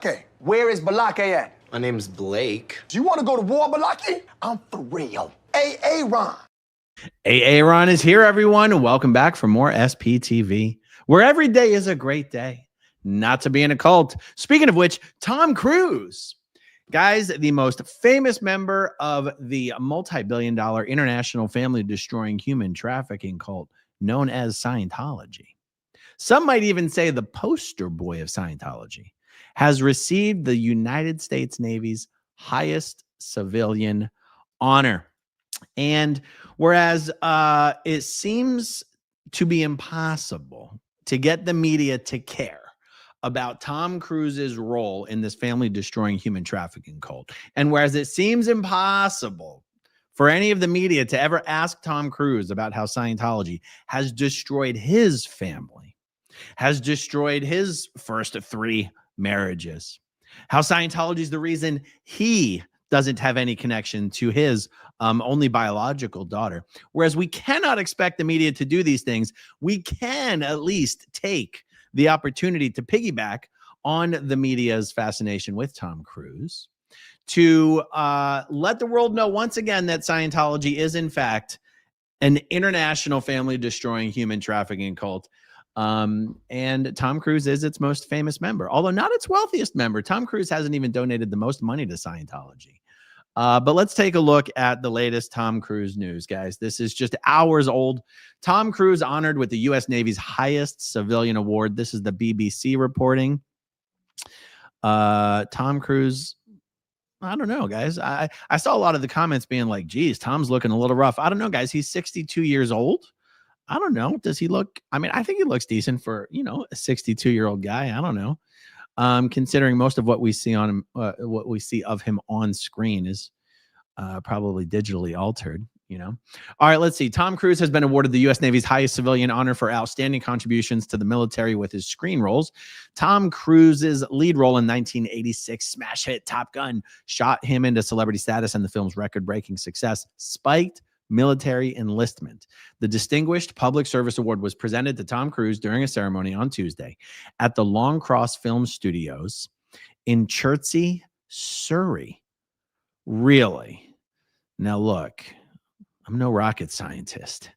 Okay, where is Balake at? My name's Blake. Do you want to go to war, Balake? I'm for real. Ron. Ron is here, everyone. Welcome back for more SPTV, where every day is a great day not to be in a cult. Speaking of which, Tom Cruise, guys, the most famous member of the multi-billion-dollar international family-destroying human trafficking cult known as Scientology. Some might even say the poster boy of Scientology has received the United States Navy's highest civilian honor. And whereas it seems to be impossible to get the media to care about Tom Cruise's role in this family-destroying human trafficking cult, and whereas it seems impossible for any of the media to ever ask Tom Cruise about how Scientology has destroyed his family, has destroyed his first of 3 marriages, how Scientology is the reason he doesn't have any connection to his only biological daughter. Whereas we cannot expect the media to do these things, we can at least take the opportunity to piggyback on the media's fascination with Tom Cruise to let the world know once again that Scientology is in fact an international family-destroying human trafficking cult. And Tom Cruise is its most famous member, although not its wealthiest member. Tom Cruise hasn't even donated the most money to Scientology. But let's take a look at the latest Tom Cruise news, guys. This is just hours old. Tom Cruise honored with the U.S. Navy's highest civilian award. This is the BBC reporting. Tom Cruise, I don't know, guys. I saw a lot of the comments being like, geez, Tom's looking a little rough. I don't know, guys. He's 62 years old. I don't know. Does he look? I mean, I think he looks decent for, a 62-year-old guy. I don't know. Considering most of what we see on him, what we see of him on screen is probably digitally altered. All right, let's see. Tom Cruise has been awarded the U.S. Navy's highest civilian honor for outstanding contributions to the military with his screen roles. Tom Cruise's lead role in 1986 smash hit Top Gun shot him into celebrity status, and the film's record-breaking success spiked military enlistment. The Distinguished Public Service Award was presented to Tom Cruise during a ceremony on Tuesday at the Long Cross Film Studios in Chertsey, Surrey. Really? Now look, I'm no rocket scientist,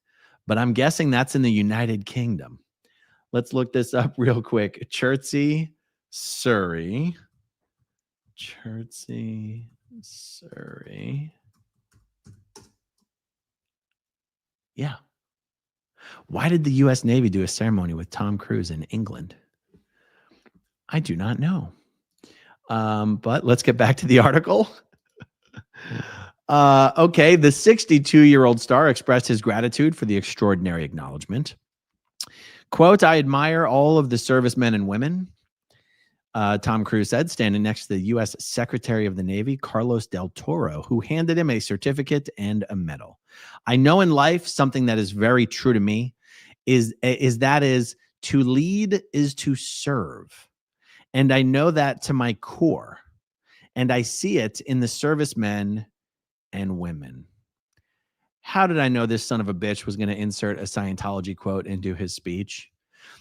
but I'm guessing that's in the United Kingdom. Let's look this up real quick. Chertsey, Surrey. Chertsey, Surrey. Yeah. Why did the U.S. Navy do a ceremony with Tom Cruise in England? I do not know. But let's get back to the article. Okay, the 62-year-old star expressed his gratitude for the extraordinary acknowledgement. Quote, I admire all of the servicemen and women, Tom Cruise said, standing next to the U.S. Secretary of the Navy, Carlos Del Toro, who handed him a certificate and a medal. I know in life something that is very true to me is to lead is to serve. And I know that to my core. And I see it in the servicemen and women. How did I know this son of a bitch was going to insert a Scientology quote into his speech?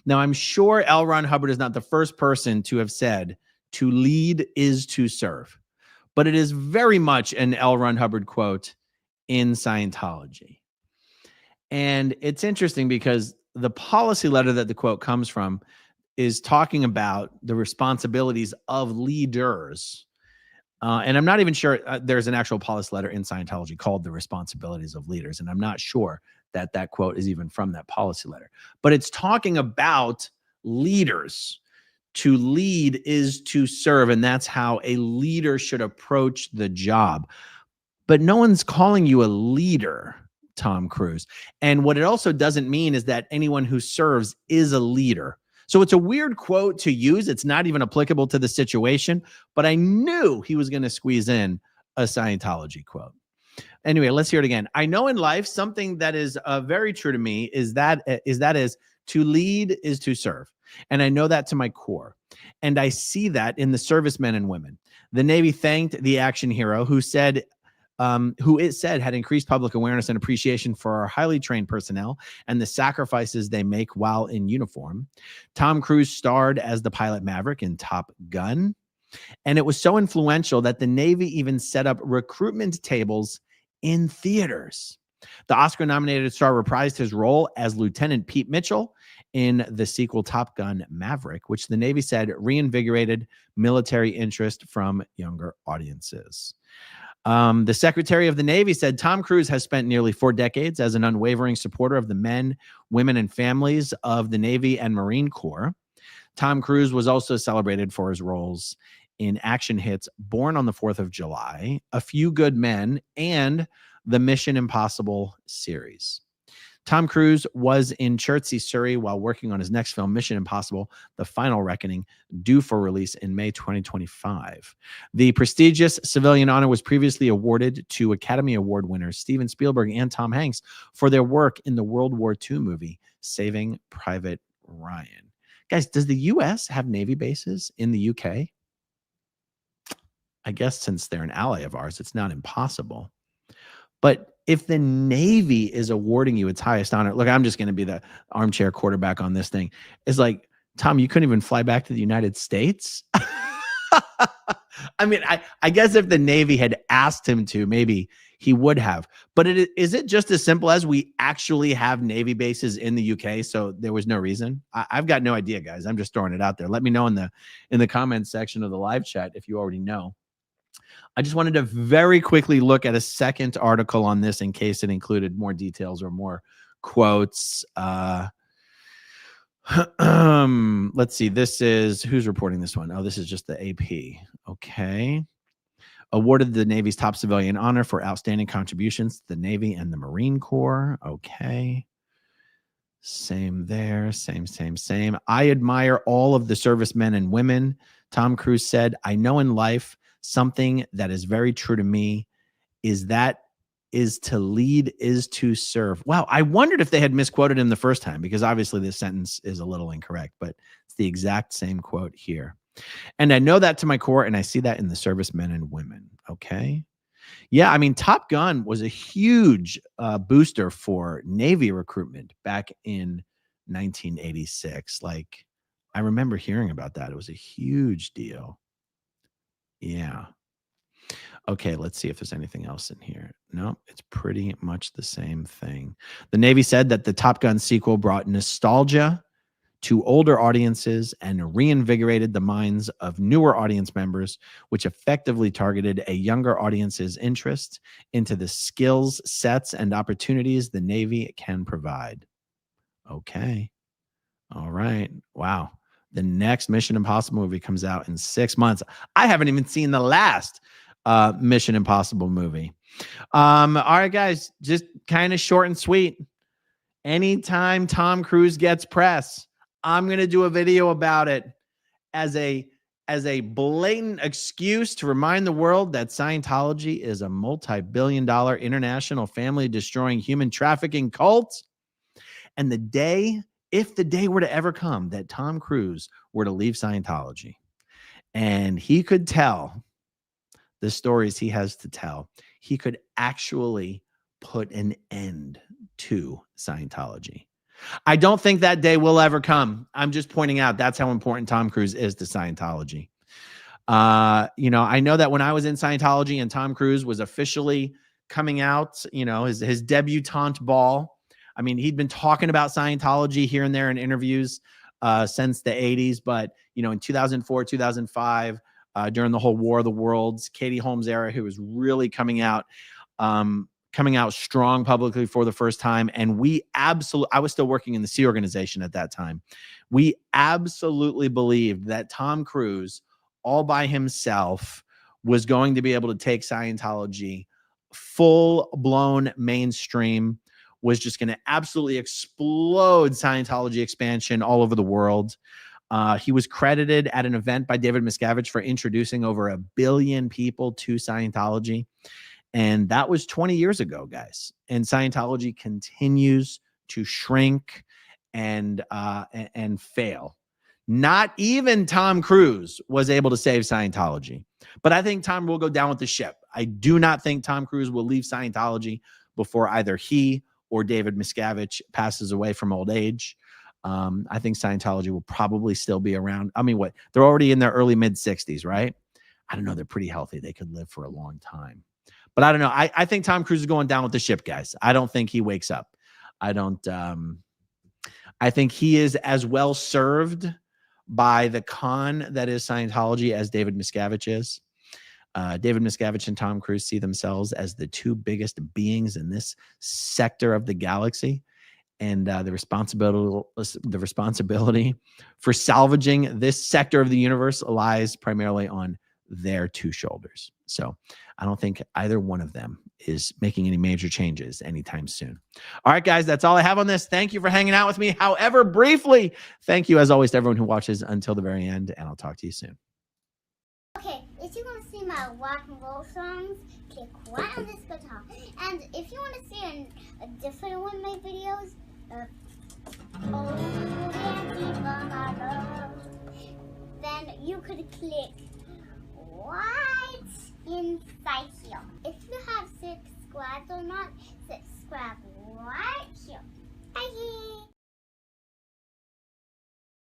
Now, I'm sure L. Ron Hubbard is not the first person to have said to lead is to serve, but it is very much an L. Ron Hubbard quote in Scientology. And it's interesting because the policy letter that the quote comes from is talking about the responsibilities of leaders. And I'm not even sure there's an actual policy letter in Scientology called The Responsibilities of Leaders. And I'm not sure that quote is even from that policy letter. But it's talking about leaders. To lead is to serve. And that's how a leader should approach the job. But no one's calling you a leader, Tom Cruise. And what it also doesn't mean is that anyone who serves is a leader. So it's a weird quote to use. It's not even applicable to the situation, but I knew he was going to squeeze in a Scientology quote. Anyway, let's hear it again. I know in life something that is very true to me is to lead is to serve. And I know that to my core. And I see that in the servicemen and women. The Navy thanked the action hero who it said had increased public awareness and appreciation for our highly trained personnel and the sacrifices they make while in uniform. Tom Cruise starred as the pilot Maverick in Top Gun. And it was so influential that the Navy even set up recruitment tables in theaters. The Oscar-nominated star reprised his role as Lieutenant Pete Mitchell in the sequel Top Gun Maverick, which the Navy said reinvigorated military interest from younger audiences. The Secretary of the Navy said Tom Cruise has spent nearly 4 decades as an unwavering supporter of the men, women, and families of the Navy and Marine Corps. Tom Cruise was also celebrated for his roles in action hits Born on the 4th of July, A Few Good Men, and the Mission Impossible series. Tom Cruise was in Chertsey, Surrey, while working on his next film, Mission Impossible: The Final Reckoning, due for release in May 2025. The prestigious civilian honor was previously awarded to Academy Award winners Steven Spielberg and Tom Hanks for their work in the World War II movie, Saving Private Ryan. Guys, does the U.S. have Navy bases in the U.K.? I guess since they're an ally of ours, it's not impossible. But if the Navy is awarding you its highest honor, look, I'm just going to be the armchair quarterback on this thing. It's like, Tom, you couldn't even fly back to the United States? I mean, I guess if the Navy had asked him to, maybe he would have. But is it just as simple as we actually have Navy bases in the UK? So there was no reason. I've got no idea, guys. I'm just throwing it out there. Let me know in the comments section of the live chat if you already know. I just wanted to very quickly look at a second article on this in case it included more details or more quotes. Let's see. This is, who's reporting this one? Oh, this is just the AP. Okay. Awarded the Navy's top civilian honor for outstanding contributions to the Navy and the Marine Corps. Okay. Same there. Same. I admire all of the servicemen and women. Tom Cruise said, I know in life something that is very true to me is to lead is to serve. Wow. I wondered if they had misquoted him the first time, because obviously this sentence is a little incorrect, but it's the exact same quote here. And I know that to my core, and I see that in the servicemen and women. Okay. Yeah. I mean, Top Gun was a huge booster for Navy recruitment back in 1986. Like, I remember hearing about that. It was a huge deal. Yeah. Okay, let's see if there's anything else in here. No, it's pretty much the same thing. The Navy said that the Top Gun sequel brought nostalgia to older audiences and reinvigorated the minds of newer audience members, which effectively targeted a younger audience's interest into the skills, sets, and opportunities the Navy can provide. Okay. All right. Wow. The next Mission Impossible movie comes out in 6 months. I haven't even seen the last Mission Impossible movie. All right, guys, just kind of short and sweet. Anytime Tom Cruise gets press, I'm going to do a video about it as a blatant excuse to remind the world that Scientology is a multi-billion-dollar international family-destroying human trafficking cult. And if the day were to ever come that Tom Cruise were to leave Scientology and he could tell the stories he has to tell, he could actually put an end to Scientology. I don't think that day will ever come. I'm just pointing out that's how important Tom Cruise is to Scientology. I know that when I was in Scientology and Tom Cruise was officially coming out, his debutante ball. I mean, he'd been talking about Scientology here and there in interviews since the 80s. But, in 2004, 2005, during the whole War of the Worlds, Katie Holmes era, who was really coming out strong publicly for the first time. And I was still working in the Sea Organization at that time. We absolutely believed that Tom Cruise, all by himself, was going to be able to take Scientology full-blown mainstream, was just going to absolutely explode Scientology expansion all over the world. He was credited at an event by David Miscavige for introducing over 1 billion people to Scientology. And that was 20 years ago, guys. And Scientology continues to shrink and fail. Not even Tom Cruise was able to save Scientology. But I think Tom will go down with the ship. I do not think Tom Cruise will leave Scientology before either he or David Miscavige passes away from old age. I think Scientology will probably still be around. I mean, they're already in their early mid-60s, right? I don't know, they're pretty healthy. They could live for a long time. But I don't know. I think Tom Cruise is going down with the ship, guys. I don't think he wakes up. I don't. I think he is as well served by the con that is Scientology as David Miscavige is. David Miscavige and Tom Cruise see themselves as the two biggest beings in this sector of the galaxy. And the responsibility for salvaging this sector of the universe lies primarily on their two shoulders. So I don't think either one of them is making any major changes anytime soon. All right, guys, that's all I have on this. Thank you for hanging out with me, however briefly. Thank you, as always, to everyone who watches until the very end, and I'll talk to you soon. Okay, if you want to see my rock and roll songs, click right on this guitar. And if you want to see a different one of my videos, then you could click right inside here. If you have subscribed or not, subscribe right here.